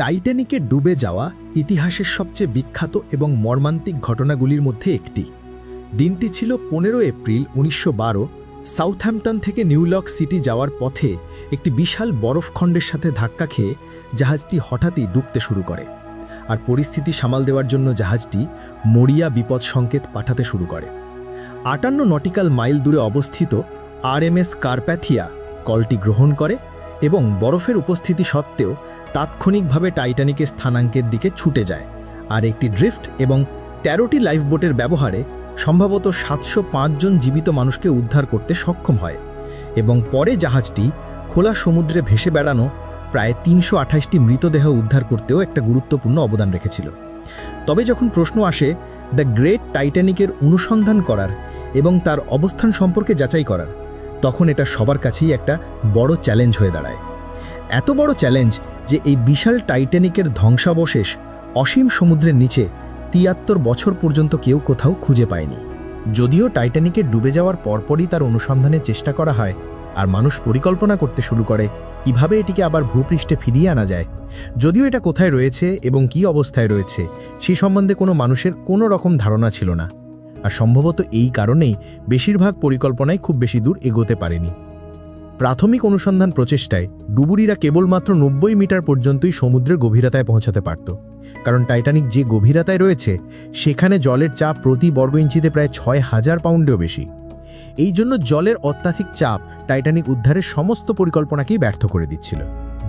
টাইটানিকে ডুবে যাওয়া ইতিহাসের সবচেয়ে বিখ্যাত এবং মর্মান্তিক ঘটনাগুলির মধ্যে একটি। দিনটি ছিল 15 এপ্রিল 1912। সাউথহ্যাম্পটন থেকে নিউইয়র্ক সিটি যাওয়ার পথে একটি বিশাল বরফখণ্ডের সাথে ধাক্কা খেয়ে জাহাজটি হঠাৎই ডুবতে শুরু করে, আর পরিস্থিতি সামাল দেওয়ার জন্য জাহাজটি মরিয়া বিপদ সংকেত পাঠাতে শুরু করে। 58 নটিক্যাল মাইল দূরে অবস্থিত RMS কার্প্যাথিয়া কলটি গ্রহণ করে এবং বরফের উপস্থিতি সত্ত্বেও তাৎক্ষণিকভাবে টাইটানিকের স্থানাঙ্কের দিকে ছুটে যায়, আর একটি ড্রিফট এবং 13টি লাইফবোটের ব্যবহারে সম্ভবত 705 জন জীবিত মানুষকে উদ্ধার করতে সক্ষম হয় এবং পরে জাহাজটি খোলা সমুদ্রে ভেসে বেড়ানো প্রায় 328টি মৃতদেহ উদ্ধার করতেও একটা গুরুত্বপূর্ণ অবদান রেখেছিল। তবে যখন প্রশ্ন আসে দ্য গ্রেট টাইটানিকের অনুসন্ধান করার এবং তার অবস্থান সম্পর্কে যাচাই করার, তখন এটা সবার কাছেই একটা বড় চ্যালেঞ্জ হয়ে দাঁড়ায়। এত বড় চ্যালেঞ্জ যে এই বিশাল টাইটানিকের ধ্বংসাবশেষ অসীম সমুদ্রের নিচে 73 বছর পর্যন্ত কেউ কোথাও খুঁজে পায়নি। যদিও টাইটানিকের ডুবে যাওয়ার পরপরই তার অনুসন্ধানের চেষ্টা করা হয় আর মানুষ পরিকল্পনা করতে শুরু করে কিভাবে এটিকে আবার ভূপৃষ্ঠে ফিরিয়ে আনা যায়, যদিও এটা কোথায় রয়েছে এবং কী অবস্থায় রয়েছে সেই সম্বন্ধে কোনো মানুষের কোনো রকম ধারণা ছিল না, আর সম্ভবত এই কারণেই বেশিরভাগ পরিকল্পনায় খুব বেশি দূর এগোতে পারেনি। প্রাথমিক অনুসন্ধান প্রচেষ্টায় ডুবুরিরা কেবলমাত্র 90 মিটার পর্যন্তই সমুদ্রের গভীরতায় পৌঁছাতে পারত, কারণ টাইটানিক যে গভীরতায় রয়েছে সেখানে জলের চাপ প্রতি বর্গ ইঞ্চিতে প্রায় 6000 পাউন্ডেও বেশি। এই জন্য জলের অত্যাধিক চাপ টাইটানিক উদ্ধারের সমস্ত পরিকল্পনাকেই ব্যর্থ করে দিচ্ছিল।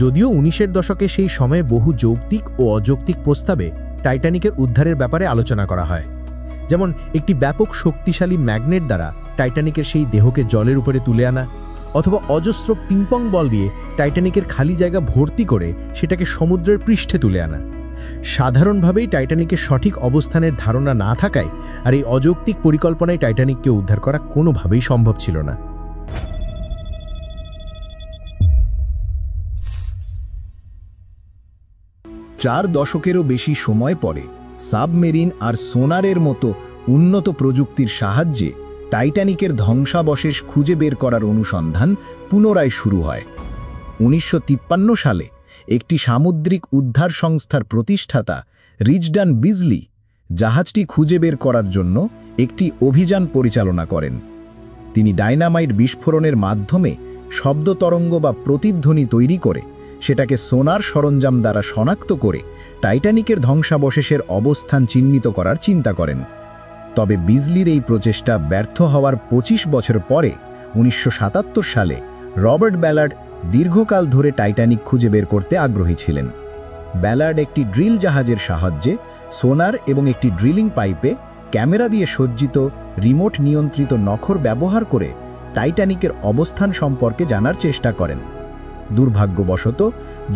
যদিও 1900 দশকে সেই সময়ে বহু যৌক্তিক ও অযৌক্তিক প্রস্তাবে টাইটানিকের উদ্ধারের ব্যাপারে আলোচনা করা হয়, যেমন একটি ব্যাপক শক্তিশালী ম্যাগনেট দ্বারা টাইটানিকের সেই দেহকে জলের উপরে তুলে আনা, অথবা অজস্র পিংপং বল দিয়ে টাইটানিকের খালি জায়গা ভর্তি করে সেটাকে সমুদ্রের পৃষ্ঠে তুলে আনা। সাধারণভাবেই টাইটানিকের সঠিক অবস্থানের ধারণা না থাকায় আর এই অযৌক্তিক পরিকল্পনায় টাইটানিককে উদ্ধার করা কোনোভাবেই সম্ভব ছিল না। চার দশকেরও বেশি সময় পরে সাবমেরিন আর সোনারের মতো উন্নত প্রযুক্তির সাহায্যে টাইটানিকের ধ্বংসাবশেষ খুঁজে বের করার অনুসন্ধান পুনরায় শুরু হয়। 1953 সালে একটি সামুদ্রিক উদ্ধার সংস্থার প্রতিষ্ঠাতা রিচডান বিজলি জাহাজটি খুঁজে বের করার জন্য একটি অভিযান পরিচালনা করেন। তিনি ডাইনামাইট বিস্ফোরণের মাধ্যমে শব্দ তরঙ্গ বা প্রতিধ্বনি তৈরি করে সেটাকে সোনার সরঞ্জাম দ্বারা শনাক্ত করে টাইটানিকের ধ্বংসাবশেষের অবস্থান চিহ্নিত করার চিন্তা করেন। তবে বিজলির এই প্রচেষ্টা ব্যর্থ হওয়ার 25 বছর পরে 1977 সালে রবার্ট ব্যালার্ড দীর্ঘকাল ধরে টাইটানিক খুঁজে বের করতে আগ্রহী ছিলেন। ব্যালার্ড একটি ড্রিল জাহাজের সাহায্যে সোনার এবং একটি ড্রিলিং পাইপে ক্যামেরা দিয়ে সজ্জিত রিমোট নিয়ন্ত্রিত নখর ব্যবহার করে টাইটানিকের অবস্থান সম্পর্কে জানার চেষ্টা করেন। দুর্ভাগ্যবশত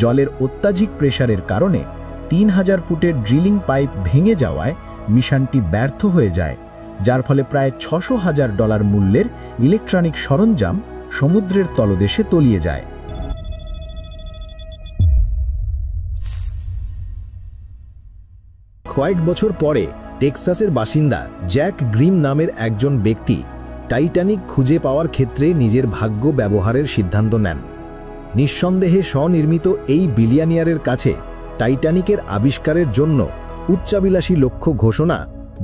জলের অত্যাধিক প্রেসারের কারণে 3000 ফুটের ড্রিলিং পাইপ ভেঙে যাওয়ায় মিশনটি ব্যর্থ হয়ে যায়, যার ফলে প্রায় $600,000 মূল্যের ইলেকট্রনিক সরঞ্জাম সমুদ্রের তলদেশে তলিয়ে যায়। কয়েক বছর পরে টেক্সাসের বাসিন্দা জ্যাক গ্রিম নামের একজন ব্যক্তি টাইটানিক খুঁজে পাওয়ার ক্ষেত্রে নিজের ভাগ্য ব্যবহারের সিদ্ধান্ত নেন। নিঃসন্দেহে স্বনির্মিত এই বিলিয়নিয়ারের কাছে টাইটানিকের আবিষ্কারের জন্য উচ্চাভিলাষী লক্ষ্য ঘোষণা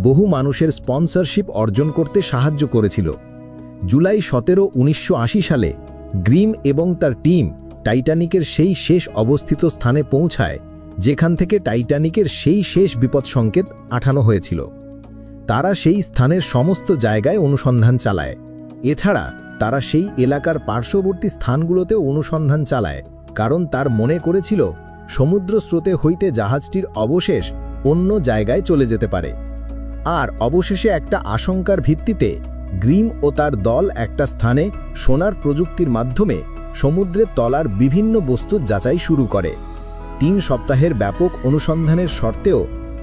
বহু মানুষের স্পন্সরশিপ অর্জন করতে সাহায্য করেছিল। জুলাই 17, 1980 সালে গ্রিম এবং তার টিম টাইটানিকের সেই শেষ অবস্থিত স্থানে পৌঁছায় যেখান থেকে টাইটানিকের সেই শেষ বিপদ সংকেত পাঠানো হয়েছিল। তারা সেই স্থানের সমস্ত জায়গায় অনুসন্ধান চালায়। এছাড়া তারা সেই এলাকার পার্শ্ববর্তী স্থানগুলোতেও অনুসন্ধান চালায়, কারণ তার মনে করেছিল সমুদ্র স্রোতে হইতে জাহাজটির অবশেষ অন্য জায়গায় চলে যেতে পারে। আর অবশেষে একটা আশঙ্কার ভিত্তিতে গ্রিম ও তার দল একটা স্থানে সোনার প্রযুক্তির মাধ্যমে সমুদ্রের তলার বিভিন্ন বস্তু যাচাই শুরু করে। 3 সপ্তাহের ব্যাপক অনুসন্ধানের শর্তেও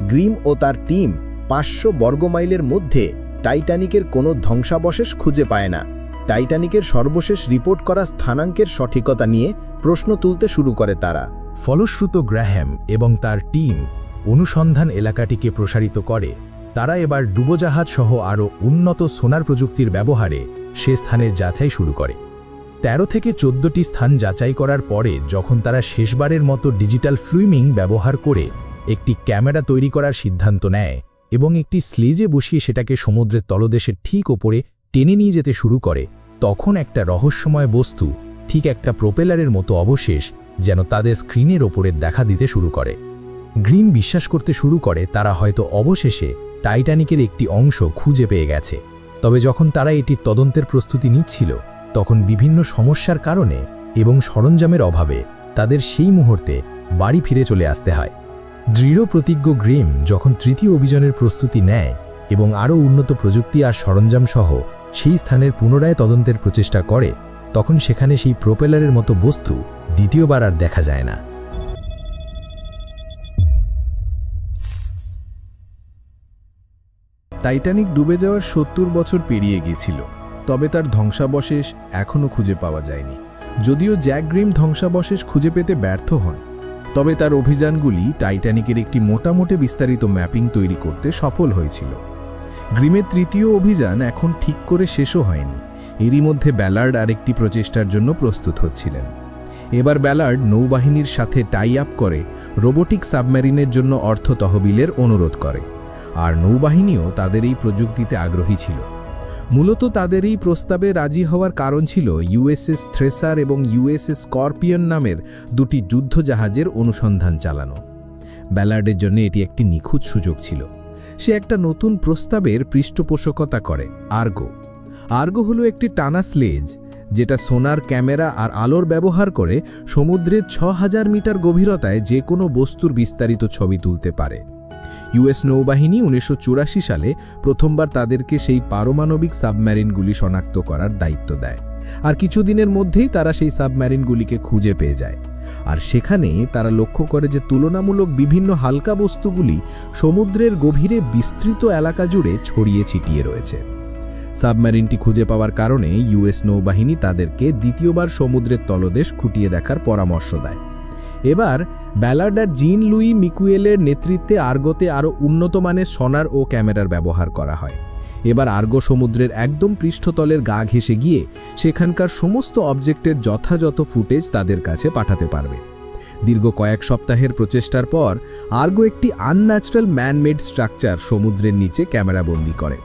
গ্রিম ও তার টিম 500 বর্গমাইলের মধ্যে টাইটানিকের কোনো ধ্বংসাবশেষ খুঁজে পায় না। টাইটানিকের সর্বশেষ রিপোর্ট করা স্থানাঙ্কের সঠিকতা নিয়ে প্রশ্ন তুলতে শুরু করে তারা। ফলশ্রুত গ্রাহ্যাম এবং তার টিম অনুসন্ধান এলাকাটিকে প্রসারিত করে। তারা এবার ডুবোজাহাজ সহ আরও উন্নত সোনার প্রযুক্তির ব্যবহারে সে স্থানের যাচাই শুরু করে। 13 থেকে 14টি স্থান যাচাই করার পরে যখন তারা শেষবারের মতো ডিজিটাল ফ্লুইমিং ব্যবহার করে একটি ক্যামেরা তৈরি করার সিদ্ধান্ত নেয় এবং একটি স্লেজে বসিয়ে সেটাকে সমুদ্রের তলদেশের ঠিক ওপরে টেনে নিয়ে যেতে শুরু করে, তখন একটা রহস্যময় বস্তু, ঠিক একটা প্রোপেলারের মতো অবশেষ যেন তাদের স্ক্রিনের ওপরে দেখা দিতে শুরু করে। গ্রিম বিশ্বাস করতে শুরু করে তারা হয়তো অবশেষে টাইটানিকের একটি অংশ খুঁজে পেয়ে গেছে। তবে যখন তারা এটির তদন্তের প্রস্তুতি নিচ্ছিল, তখন বিভিন্ন সমস্যার কারণে এবং সরঞ্জামের অভাবে তাদের সেই মুহূর্তে বাড়ি ফিরে চলে আসতে হয়। দৃঢ় প্রতিজ্ঞ গ্রিম যখন তৃতীয় অভিযানের প্রস্তুতি নেয় এবং আরও উন্নত প্রযুক্তি আর সরঞ্জাম সহ সেই স্থানের পুনরায় তদন্তের প্রচেষ্টা করে, তখন সেখানে সেই প্রোপেলারের মতো বস্তু দ্বিতীয়বার আর দেখা যায় না। টাইটানিক ডুবে যাওয়ার 70 বছর পেরিয়ে গিয়েছিল, তবে তার ধ্বংসাবশেষ এখনও খুঁজে পাওয়া যায়নি। যদিও জ্যাক গ্রিম ধ্বংসাবশেষ খুঁজে পেতে ব্যর্থ হন, তবে তার অভিযানগুলি টাইটানিকের একটি মোটামুটি বিস্তারিত ম্যাপিং তৈরি করতে সফল হয়েছিল। গ্রিমের তৃতীয় অভিযান এখন ঠিক করে শেষও হয়নি। এরই মধ্যে ব্যালার্ড আরেকটি প্রচেষ্টার জন্য প্রস্তুত হচ্ছিলেন। এবার ব্যালার্ড নৌবাহিনীর সাথে টাই আপ করে রোবোটিক সাবমেরিনের জন্য অর্থ তহবিলের অনুরোধ করে, আর নৌবাহিনীও তাদের এই প্রযুক্তিতে আগ্রহী ছিল। মূলত তাদের এই প্রস্তাবে রাজি হওয়ার কারণ ছিল ইউএসএস থ্রেসার এবং ইউএসএস স্করপিয়ন নামের দুটি যুদ্ধজাহাজের অনুসন্ধান চালানো। ব্যালার্ডের জন্য এটি একটি নিখুঁত সুযোগ ছিল। সে একটা নতুন প্রস্তাবের পৃষ্ঠপোষকতা করে, আর্গো। আর্গো হলো একটি টানা স্লেজ যেটা সোনার, ক্যামেরা আর আলোর ব্যবহার করে সমুদ্রের 6000 মিটার গভীরতায় যে কোনো বস্তুর বিস্তারিত ছবি তুলতে পারে। ইউএস নৌবাহিনী 1984 সালে প্রথমবার তাদেরকে সেই পারমাণবিক সাবমেরিনগুলি শনাক্ত করার দায়িত্ব দেয়, আর কিছুদিনের মধ্যেই তারা সেই সাবমেরিনগুলিকে খুঁজে পেয়ে যায়। আর সেখানে তারা লক্ষ্য করে যে তুলনামূলক বিভিন্ন হালকা বস্তুগুলি সমুদ্রের গভীরে বিস্তৃত এলাকা জুড়ে ছড়িয়ে ছিটিয়ে রয়েছে। সাবমেরিনটি খুঁজে পাওয়ার কারণে ইউএস নৌবাহিনী তাদেরকে দ্বিতীয়বার সমুদ্রের তলদেশ খুঁটিয়ে দেখার পরামর্শ দেয়। এবার ব্যালার্ড আর জিন লুই মিকুয়েলের নেতৃত্বে আর্গোতে আরও উন্নত মানের সনার ও ক্যামেরার ব্যবহার করা হয়। এবার আর্গো সমুদ্রের একদম পৃষ্ঠতলের গা ঘেঁষে গিয়ে সেখানকার সমস্ত অবজেক্টের যথাযথ ফুটেজ তাদের কাছে পাঠাতে পারবে। দীর্ঘ কয়েক সপ্তাহের প্রচেষ্টার পর আর্গো একটি আনন্যাচারাল ম্যানমেড স্ট্রাকচার সমুদ্রের নিচে ক্যামেরাবন্দি করে।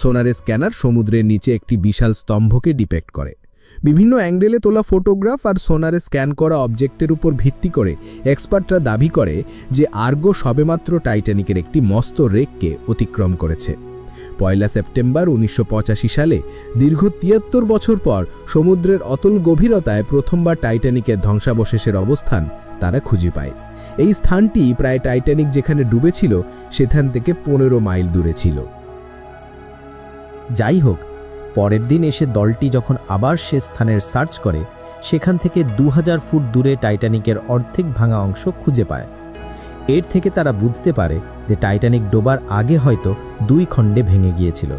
সোনারের স্ক্যানার সমুদ্রের নিচে একটি বিশাল স্তম্ভকে ডিটেক্ট করে। বিভিন্ন অ্যাঙ্গেলে তোলা ফটোগ্রাফ আর সোনারে স্ক্যান করা অবজেক্টের উপর ভিত্তি করে এক্সপার্টরা দাবি করে যে আর্গো সবেমাত্র টাইটানিকের একটি মস্ত রেককে অতিক্রম করেছে। 1 সেপ্টেম্বর 1985 সালে দীর্ঘ 73 বছর পর সমুদ্রের অতল গভীরতায় প্রথমবার টাইটানিকের ধ্বংসাবশেষের অবস্থান তারা খুঁজে পায়। এই স্থানটি প্রায় টাইটানিক যেখানে ডুবেছিল সেখান থেকে 15 মাইল দূরে ছিল। যাই হোক, পরের দিন এসে দলটি যখন আবার সে স্থানের সার্চ করে, সেখান থেকে 2000 ফুট দূরে টাইটানিকের অর্ধেক ভাঙা অংশ খুঁজে পায়। এর থেকে তারা বুঝতে পারে যে টাইটানিক ডোবার আগে হয়তো 2 খণ্ডে ভেঙে গিয়েছিল।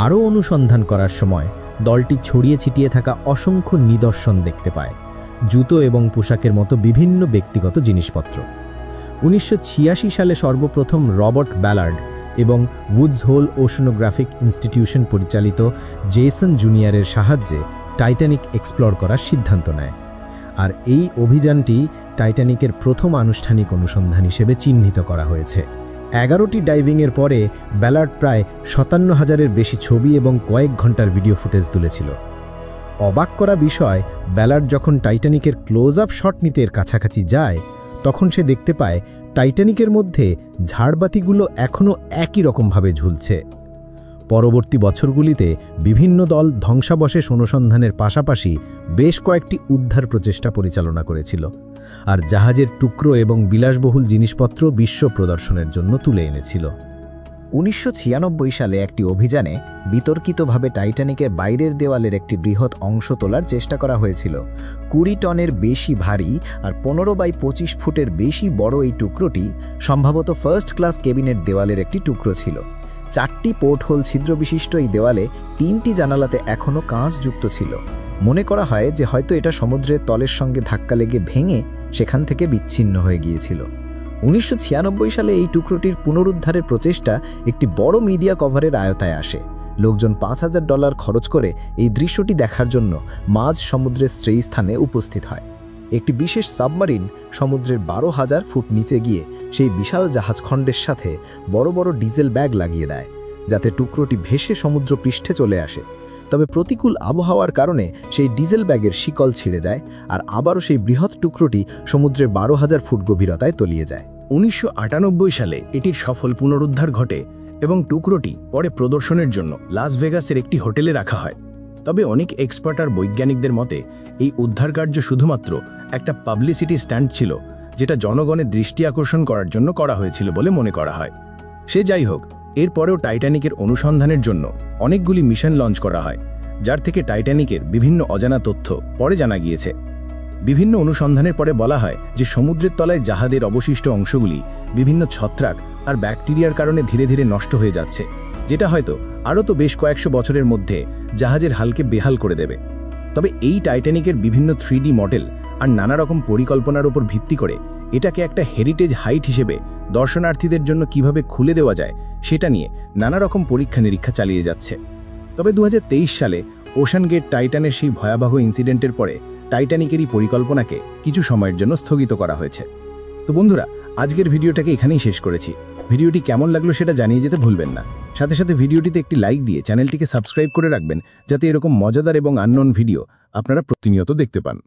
আরও অনুসন্ধান করার সময় দলটি ছড়িয়ে ছিটিয়ে থাকা অসংখ্য নিদর্শন দেখতে পায়, জুতো এবং পোশাকের মতো বিভিন্ন ব্যক্তিগত জিনিসপত্র। 1986 সালে সর্বপ্রথম রবার্ট ব্যালার্ড এবং উডস হোল ওশনোগ্রাফিক ইনস্টিটিউশন পরিচালিত জেসন জুনিয়রের সাহায্যে টাইটানিক এক্সপ্লোর করার সিদ্ধান্ত নেয়। আর এই অভিযানটি টাইটানিকের প্রথম আনুষ্ঠানিক অনুসন্ধান হিসেবে চিহ্নিত করা হয়েছে। 11টি ডাইভিংয়ের পরে ব্যালার্ড প্রায় 57,000-এর বেশি ছবি এবং কয়েক ঘন্টার ভিডিও ফুটেজ তুলেছিল। অবাক করা বিষয়, ব্যালার্ড যখন টাইটানিকের ক্লোজ আপ শট নিতে এর কাছাকাছি যায়, তখন সে দেখতে পায় টাইটানিকের মধ্যে ঝাড়বাতিগুলো এখনও একই রকমভাবে ঝুলছে। পরবর্তী বছরগুলিতে বিভিন্ন দল ধ্বংসাবশেষ অনুসন্ধানের পাশাপাশি বেশ কয়েকটি উদ্ধার প্রচেষ্টা পরিচালনা করেছিল, আর জাহাজের টুকরো এবং বিলাসবহুল জিনিসপত্র বিশ্ব প্রদর্শনের জন্য তুলে এনেছিল। 1996 সালে একটি অভিযানে বিতর্কিতভাবে টাইটানিকের বাইরের দেওয়ালের একটি বৃহৎ অংশ তোলার চেষ্টা করা হয়েছিল। 20 টনের বেশি ভারী আর 15x25 ফুটের বেশি বড় এই টুকরোটি সম্ভবত ফার্স্ট ক্লাস কেবিনের দেওয়ালের একটি টুকরো ছিল। 4টি পোর্টহোল ছিদ্রবিশিষ্ট এই দেওয়ালে 3টি জানালাতে এখনও কাঁচ যুক্ত ছিল। মনে করা হয় যে হয়তো এটা সমুদ্রের তলের সঙ্গে ধাক্কা লেগে ভেঙে সেখান থেকে বিচ্ছিন্ন হয়ে গিয়েছিল। 1996 সালে এই টুকরোটির পুনরুদ্ধারের প্রচেষ্টা একটি বড় মিডিয়া কভারের আয়তায় আসে। লোকজন $5000 খরচ করে এই দৃশ্যটি দেখার জন্য মাঝ সমুদ্রের স্ত্রী স্থানে উপস্থিত হয়। একটি বিশেষ সাবমারিন সমুদ্রের 12,000 ফুট নিচে গিয়ে সেই বিশাল জাহাজখণ্ডের সাথে বড় বড় ডিজেল ব্যাগ লাগিয়ে দেয়, যাতে টুকরোটি ভেসে সমুদ্র পৃষ্ঠে চলে আসে। তবে প্রতিকূল আবহাওয়ার কারণে সেই ডিজেল ব্যাগের শিকল ছিঁড়ে যায়, আর আবারও সেই বৃহৎ টুকরোটি সমুদ্রের 12,000 ফুট গভীরতায় তলিয়ে যায়। 1998 সালে এটির সফল পুনরুদ্ধার ঘটে এবং টুকরোটি পরে প্রদর্শনের জন্য লাস ভেগাসের একটি হোটেলে রাখা হয়। তবে অনেক এক্সপার্ট আর বৈজ্ঞানিকদের মতে এই উদ্ধার কার্য শুধুমাত্র একটা পাবলিসিটি স্ট্যান্ট ছিল, যেটা জনগণের দৃষ্টি আকর্ষণ করার জন্য করা হয়েছিল বলে মনে করা হয়। সে যাই হোক, এরপরেও টাইটানিকের অনুসন্ধানের জন্য অনেকগুলি মিশন লঞ্চ করা হয়, যার থেকে টাইটানিকের বিভিন্ন অজানা তথ্য পরে জানা গিয়েছে। বিভিন্ন অনুসন্ধানের পরে বলা হয় যে সমুদ্রের তলায় জাহাজের অবশিষ্ট অংশগুলি বিভিন্ন ছত্রাক আর ব্যাকটেরিয়ার কারণে ধীরে ধীরে নষ্ট হয়ে যাচ্ছে, যেটা হয়তো আরও তো বেশ কয়েকশো বছরের মধ্যে জাহাজের হালকে বেহাল করে দেবে। তবে এই টাইটানিকের বিভিন্ন 3D মডেল আর নানা রকম পরিকল্পনার উপর ভিত্তি করে এটাকে একটা হেরিটেজ হাইট হিসেবে দর্শনার্থীদের জন্য কিভাবে খুলে দেওয়া যায় সেটা নিয়ে নানা রকম পরীক্ষা নিরীক্ষা চালিয়ে যাচ্ছে। তবে 2023 সালে ওশান গেট টাইটানের সেই ভয়াবহ ইনসিডেন্টের পরে টাইটানিকেরই পরিকল্পনাকে কিছু সময়ের জন্য স্থগিত করা হয়েছে। তো বন্ধুরা, আজকের ভিডিওটাকে এখানেই শেষ করেছি। ভিডিওটি কেমন লাগলো সেটা জানিয়ে যেতে ভুলবেন না। সাথে সাথে ভিডিওটিতে একটি লাইক দিয়ে চ্যানেলটিকে সাবস্ক্রাইব করে রাখবেন, যাতে এরকম মজাদার এবং আননোন ভিডিও আপনারা প্রতিনিয়ত দেখতে পান।